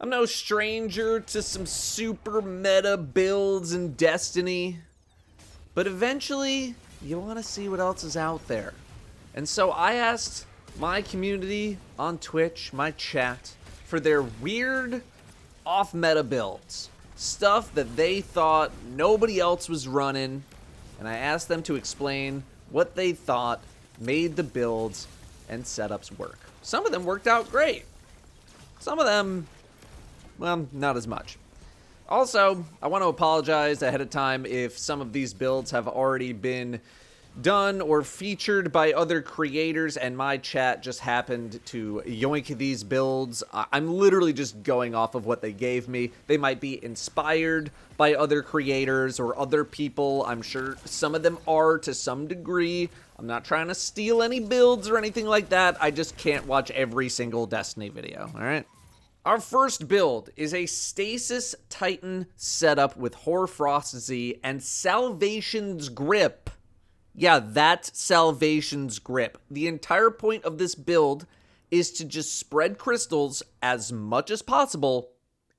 I'm no stranger to some super meta builds in Destiny, but eventually you want to see what else is out there. And so I asked my community on Twitch, my chat, for their weird off-meta builds. Stuff that they thought nobody else was running, and I asked them to explain what they thought made the builds and setups work. Some of them worked out great. Some of them, well, not as much. Also, I want to apologize ahead of time if some of these builds have already been done or featured by other creators and my chat just happened to yoink these builds. I'm literally just going off of what they gave me. They might be inspired by other creators or other people. I'm sure some of them are to some degree. I'm not trying to steal any builds or anything like that. I just can't watch every single Destiny video, all right? Our first build is a Stasis Titan setup with Hoarfrost Z and Salvation's Grip. Yeah, that's Salvation's Grip. The entire point of this build is to just spread crystals as much as possible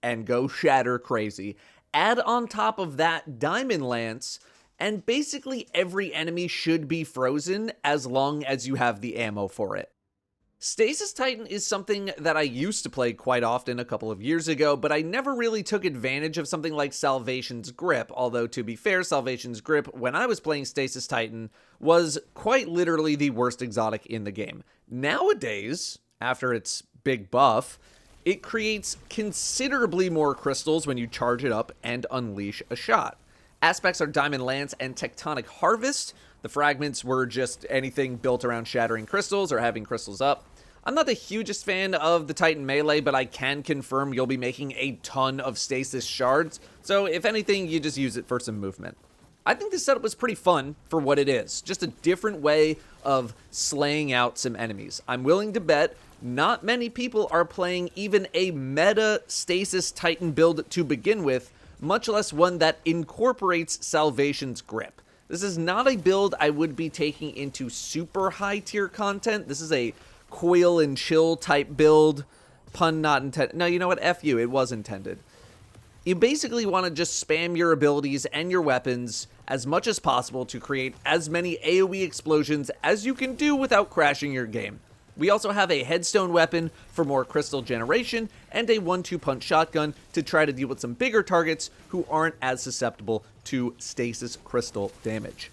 and go shatter crazy. Add on top of that Diamond Lance, and basically every enemy should be frozen as long as you have the ammo for it. Stasis Titan is something that I used to play quite often a couple of years ago, but I never really took advantage of something like Salvation's Grip, although to be fair, Salvation's Grip, when I was playing Stasis Titan, was quite literally the worst exotic in the game. Nowadays, after its big buff, it creates considerably more crystals when you charge it up and unleash a shot. Aspects are Diamond Lance and Tectonic Harvest. The fragments were just anything built around shattering crystals or having crystals up. I'm not the hugest fan of the Titan Melee, but I can confirm you'll be making a ton of stasis shards, so if anything, you just use it for some movement. I think this setup was pretty fun for what it is, just a different way of slaying out some enemies. I'm willing to bet not many people are playing even a meta Stasis Titan build to begin with, much less one that incorporates Salvation's Grip. This is not a build I would be taking into super high tier content. This is a coil and chill type build. Pun not intended. No, you know what? F you. It was intended. You basically want to just spam your abilities and your weapons as much as possible to create as many AoE explosions as you can do without crashing your game. We also have a headstone weapon for more crystal generation and a 1-2 punch shotgun to try to deal with some bigger targets who aren't as susceptible to stasis crystal damage.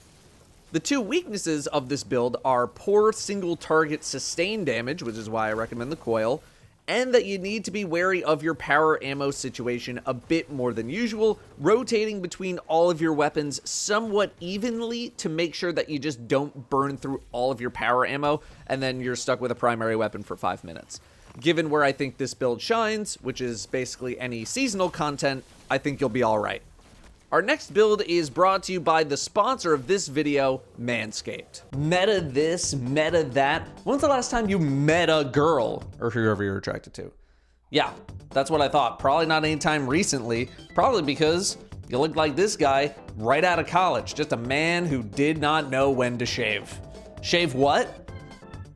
The two weaknesses of this build are poor single target sustain damage, which is why I recommend the coil, and that you need to be wary of your power ammo situation a bit more than usual, rotating between all of your weapons somewhat evenly to make sure that you just don't burn through all of your power ammo, and then you're stuck with a primary weapon for 5 minutes. Given where I think this build shines, which is basically any seasonal content, I think you'll be alright. Our next build is brought to you by the sponsor of this video, Manscaped. Meta this, meta that. When's the last time you met a girl? Or whoever you're attracted to. Yeah, that's what I thought. Probably not anytime recently. Probably because you look like this guy right out of college. Just a man who did not know when to shave. Shave what?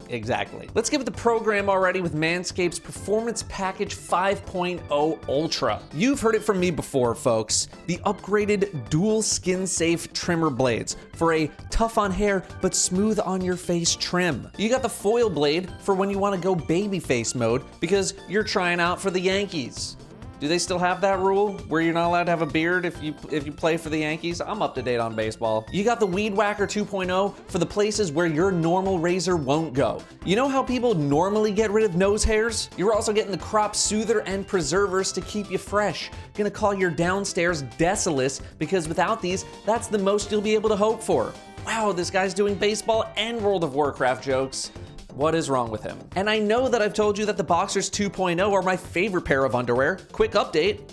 Exactly. Let's give it the program already with Manscaped's Performance Package 5.0 Ultra. You've heard it from me before, folks. The upgraded dual skin-safe trimmer blades for a tough on hair but smooth on your face trim. You got the foil blade for when you want to go baby face mode because you're trying out for the Yankees. Do they still have that rule where you're not allowed to have a beard if you play for the Yankees? I'm up to date on baseball. You got the Weed Whacker 2.0 for the places where your normal razor won't go. You know how people normally get rid of nose hairs? You're also getting the Crop Soother and Preservers to keep you fresh. Gonna call your downstairs desolate because without these, that's the most you'll be able to hope for. Wow, this guy's doing baseball and World of Warcraft jokes. What is wrong with him? And I know that I've told you that the Boxers 2.0 are my favorite pair of underwear. Quick update.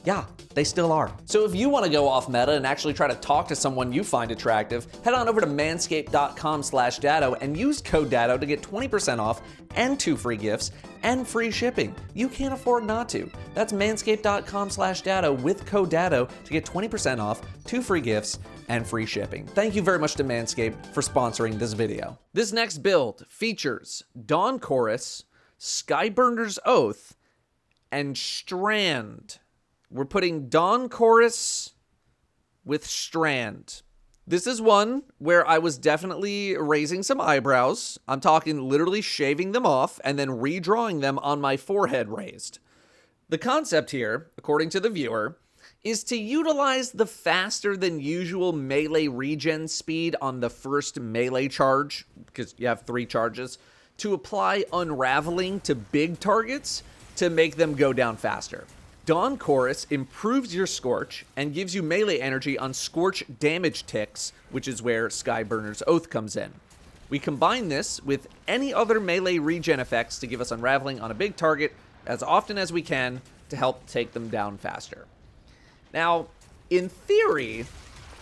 Yeah, they still are. So if you want to go off meta and actually try to talk to someone you find attractive, head on over to manscaped.com/Datto and use code Datto to get 20% off and 2 free gifts and free shipping. You can't afford not to. That's manscaped.com/Datto with code Datto to get 20% off, 2 free gifts, and free shipping. Thank you very much to Manscaped for sponsoring this video. This next build features Dawn Chorus, Skyburner's Oath, and Strand. We're putting Dawn Chorus with Strand. This is one where I was definitely raising some eyebrows. I'm talking literally shaving them off and then redrawing them on my forehead raised. The concept here, according to the viewer, is to utilize the faster than usual melee regen speed on the first melee charge, because you have 3 charges, to apply Unraveling to big targets to make them go down faster. Dawn Chorus improves your Scorch and gives you melee energy on Scorch damage ticks, which is where Skyburner's Oath comes in. We combine this with any other melee regen effects to give us Unraveling on a big target as often as we can to help take them down faster. Now, in theory,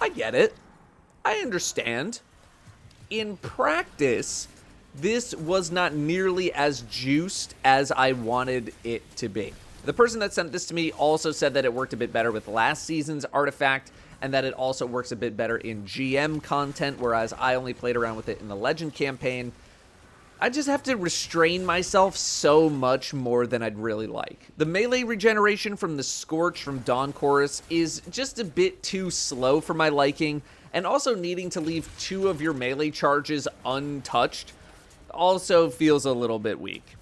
I get it. I understand. In practice, this was not nearly as juiced as I wanted it to be. The person that sent this to me also said that it worked a bit better with last season's artifact, and that it also works a bit better in GM content, whereas I only played around with it in the Legend campaign. I just have to restrain myself so much more than I'd really like. The melee regeneration from the Scorch from Dawn Chorus is just a bit too slow for my liking, and also needing to leave 2 of your melee charges untouched also feels a little bit weak.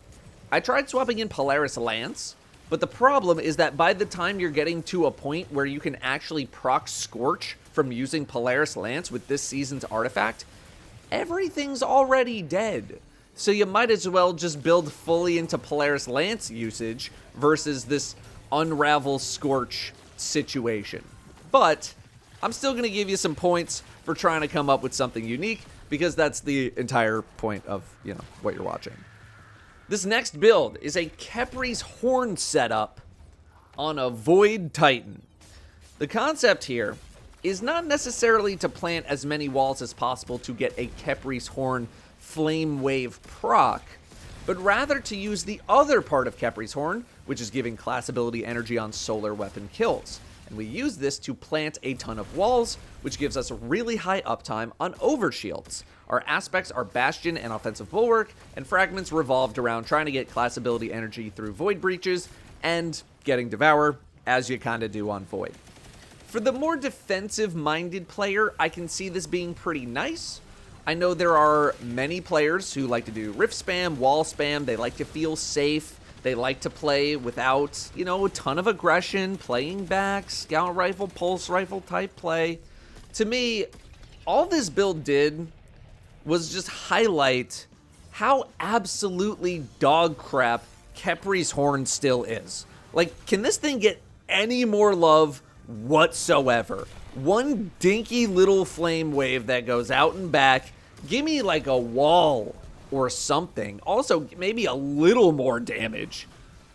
I tried swapping in Polaris Lance, but the problem is that by the time you're getting to a point where you can actually proc Scorch from using Polaris Lance with this season's artifact, everything's already dead. So you might as well just build fully into Polaris Lance usage versus this Unravel Scorch situation. But I'm still going to give you some points for trying to come up with something unique, because that's the entire point of, what you're watching. This next build is a Khepri's Horn setup on a Void Titan. The concept here is not necessarily to plant as many walls as possible to get a Khepri's Horn Flame Wave proc, but rather to use the other part of Khepri's Horn, which is giving class ability energy on solar weapon kills. And we use this to plant a ton of walls, which gives us really high uptime on overshields. Our aspects are Bastion and Offensive Bulwark, and Fragments revolved around trying to get class ability energy through Void Breaches and getting Devour, as you kind of do on Void. For the more defensive-minded player, I can see this being pretty nice. I know there are many players who like to do Rift Spam, Wall Spam, they like to feel safe, they like to play without, a ton of aggression, playing back, Scout Rifle, Pulse Rifle type play. To me, all this build did was just highlight how absolutely dog crap Khepri's Horn still is. Like, can this thing get any more love whatsoever? One dinky little flame wave that goes out and back. Give me like a wall or something. Also, maybe a little more damage.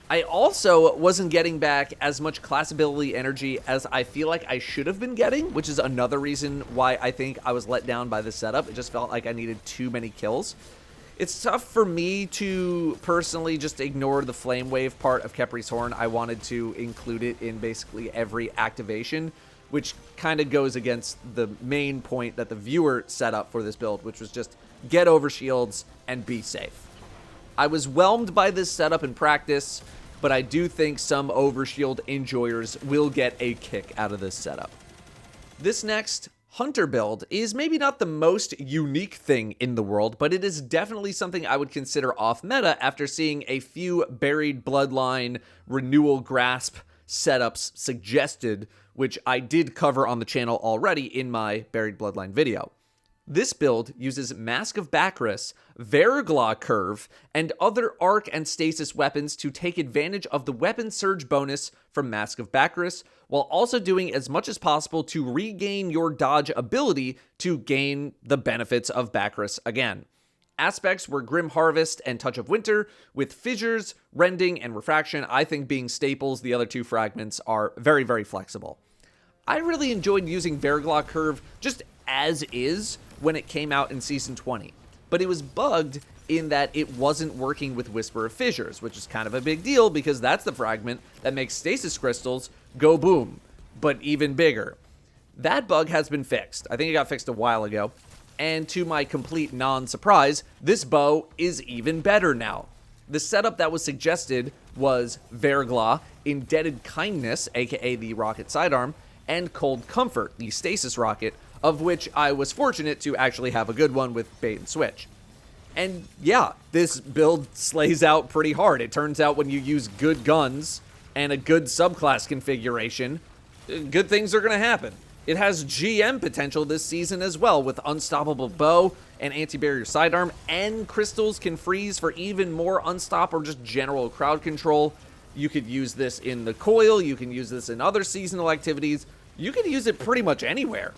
I also wasn't getting back as much class ability energy as I feel like I should have been getting, which is another reason why I think I was let down by the setup. It just felt like I needed too many kills. It's tough for me to personally just ignore the Flame Wave part of Khepri's Horn. I wanted to include it in basically every activation, which kind of goes against the main point that the viewer set up for this build, which was just get over shields and be safe. I was whelmed by this setup in practice, but I do think some overshield enjoyers will get a kick out of this setup. This next Hunter build is maybe not the most unique thing in the world, but it is definitely something I would consider off meta after seeing a few Buried Bloodline Renewal Grasp setups suggested, which I did cover on the channel already in my Buried Bloodline video. This build uses Mask of Bacchus, Veriglaw Curve, and other Arc and Stasis weapons to take advantage of the weapon surge bonus from Mask of Bacchus, while also doing as much as possible to regain your dodge ability to gain the benefits of Bacchus again. Aspects were Grim Harvest and Touch of Winter, with Fissures, Rending, and Refraction I think being staples. The other 2 fragments are very, very flexible. I really enjoyed using Veriglaw Curve just as is when it came out in Season 20, but it was bugged in that it wasn't working with Whisper of Fissures, which is kind of a big deal because that's the fragment that makes Stasis Crystals go boom, but even bigger. That bug has been fixed. I think it got fixed a while ago, and to my complete non-surprise, this bow is even better now. The setup that was suggested was Verglas, Indebted Kindness, aka the rocket sidearm, and Cold Comfort, the stasis rocket, of which I was fortunate to actually have a good one with bait and switch. And yeah, this build slays out pretty hard. It turns out when you use good guns and a good subclass configuration, good things are going to happen. It has GM potential this season as well, with Unstoppable Bow and Anti-Barrier Sidearm, and Crystals can freeze for even more unstop or just general crowd control. You could use this in the coil, you can use this in other seasonal activities, you can use it pretty much anywhere.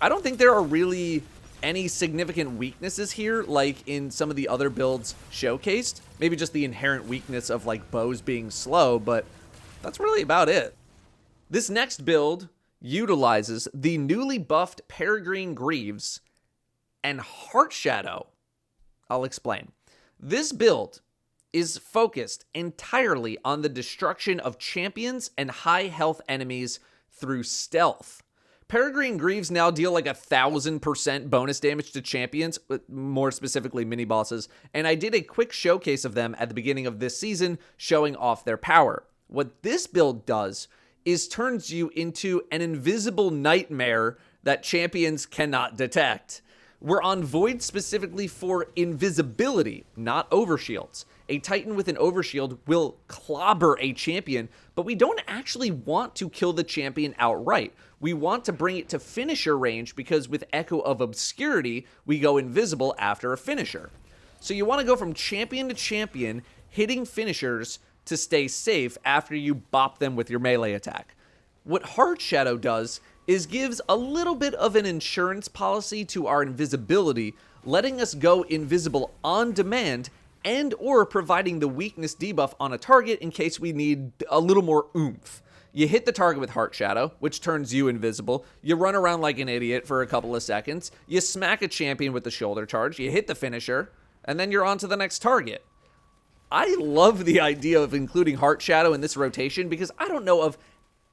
I don't think there are really any significant weaknesses here, like in some of the other builds showcased. Maybe just the inherent weakness of like bows being slow, but that's really about it. This next build utilizes the newly buffed Peregrine Greaves and Heart Shadow. I'll explain. This build is focused entirely on the destruction of champions and high health enemies through stealth. Peregrine Greaves now deal like 1,000% bonus damage to champions, more specifically mini bosses, and I did a quick showcase of them at the beginning of this season showing off their power. What this build does is turns you into an invisible nightmare that champions cannot detect. We're on Void specifically for invisibility, not overshields. A Titan with an overshield will clobber a champion, but we don't actually want to kill the champion outright. We want to bring it to finisher range because with Echo of Obscurity, we go invisible after a finisher. So you want to go from champion to champion, hitting finishers to stay safe after you bop them with your melee attack. What Heart Shadow does is gives a little bit of an insurance policy to our invisibility, letting us go invisible on demand and or providing the weakness debuff on a target in case we need a little more oomph. You hit the target with Heart Shadow, which turns you invisible. You run around like an idiot for a couple of seconds. You smack a champion with the shoulder charge. You hit the finisher, and then you're on to the next target. I love the idea of including Heart Shadow in this rotation because I don't know of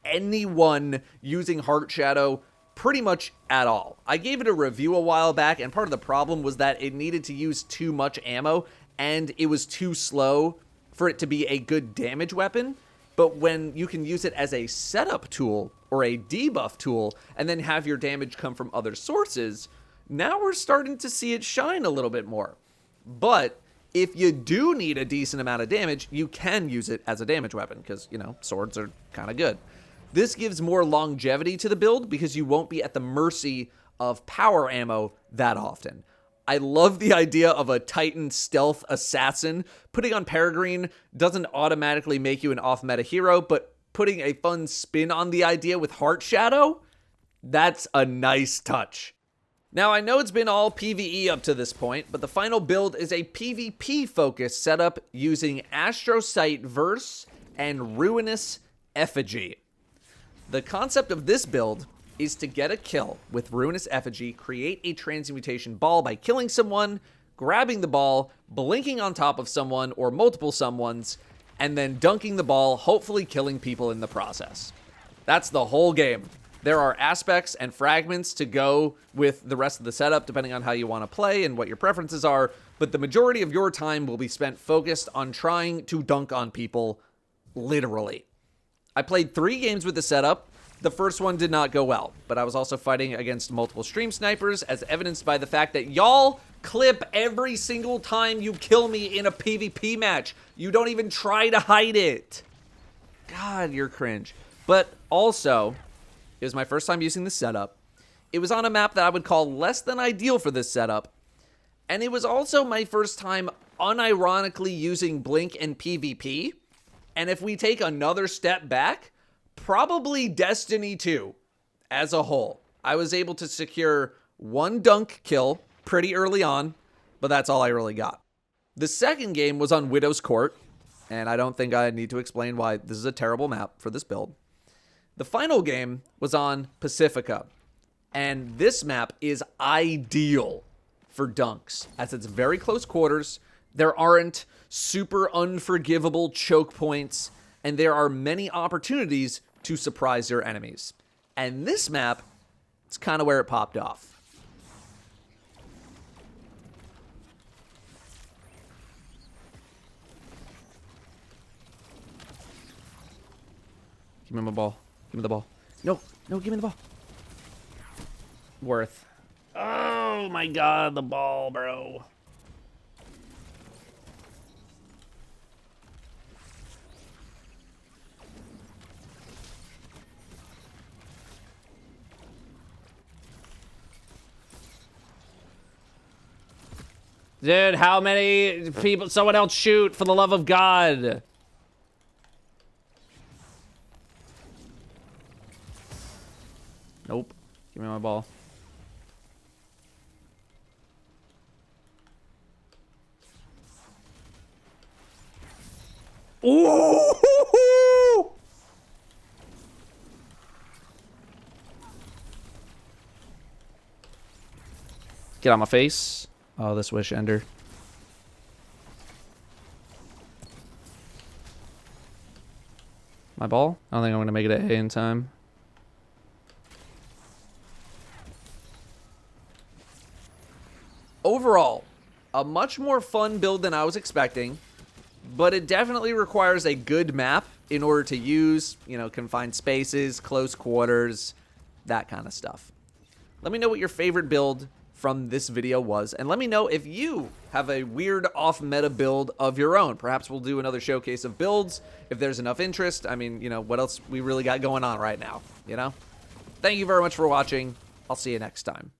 anyone using Heart Shadow pretty much at all. I gave it a review a while back, and part of the problem was that it needed to use too much ammo, and it was too slow for it to be a good damage weapon. But when you can use it as a setup tool or a debuff tool, and then have your damage come from other sources, now we're starting to see it shine a little bit more. But if you do need a decent amount of damage, you can use it as a damage weapon because, you know, swords are kind of good. This gives more longevity to the build because you won't be at the mercy of power ammo that often. I love the idea of a Titan stealth assassin. Putting on Peregrine doesn't automatically make you an off-meta hero, but putting a fun spin on the idea with Heart Shadow, that's a nice touch. Now, I know it's been all PvE up to this point, but the final build is a PvP-focused setup using Astrocyte Verse and Ruinous Effigy. The concept of this build is to get a kill with Ruinous Effigy, create a transmutation ball by killing someone, grabbing the ball, blinking on top of someone or multiple someones, and then dunking the ball, hopefully killing people in the process. That's the whole game. There are aspects and fragments to go with the rest of the setup, depending on how you want to play and what your preferences are, but the majority of your time will be spent focused on trying to dunk on people, literally. I played 3 games with the setup. The first one did not go well, but I was also fighting against multiple stream snipers, as evidenced by the fact that y'all clip every single time you kill me in a PvP match. You don't even try to hide it. God, you're cringe. But also, it was my first time using this setup. It was on a map that I would call less than ideal for this setup. And it was also my first time unironically using Blink in PvP. And if we take another step back, probably Destiny 2 as a whole. I was able to secure 1 dunk kill pretty early on, but that's all I really got. The second game was on Widow's Court, and I don't think I need to explain why this is a terrible map for this build. The final game was on Pacifica, and this map is ideal for dunks, as it's very close quarters, there aren't super unforgivable choke points, and there are many opportunities to surprise your enemies. And this map, it's kind of where it popped off. Give me my ball. Give me the ball. No, no, give me the ball. Worth. Oh my god, the ball, bro. Dude, how many people? Someone else shoot, for the love of God. Nope. Give me my ball. Ooh! Get on my face. Oh, this wish ender. My ball? I don't think I'm gonna make it at A in time. Overall, a much more fun build than I was expecting, but it definitely requires a good map in order to use, you know, confined spaces, close quarters, that kind of stuff. Let me know what your favorite build from this video was, and let me know if you have a weird off-meta build of your own. Perhaps we'll do another showcase of builds if there's enough interest. I mean, you know, what else we really got going on right now, you know? Thank you very much for watching. I'll see you next time.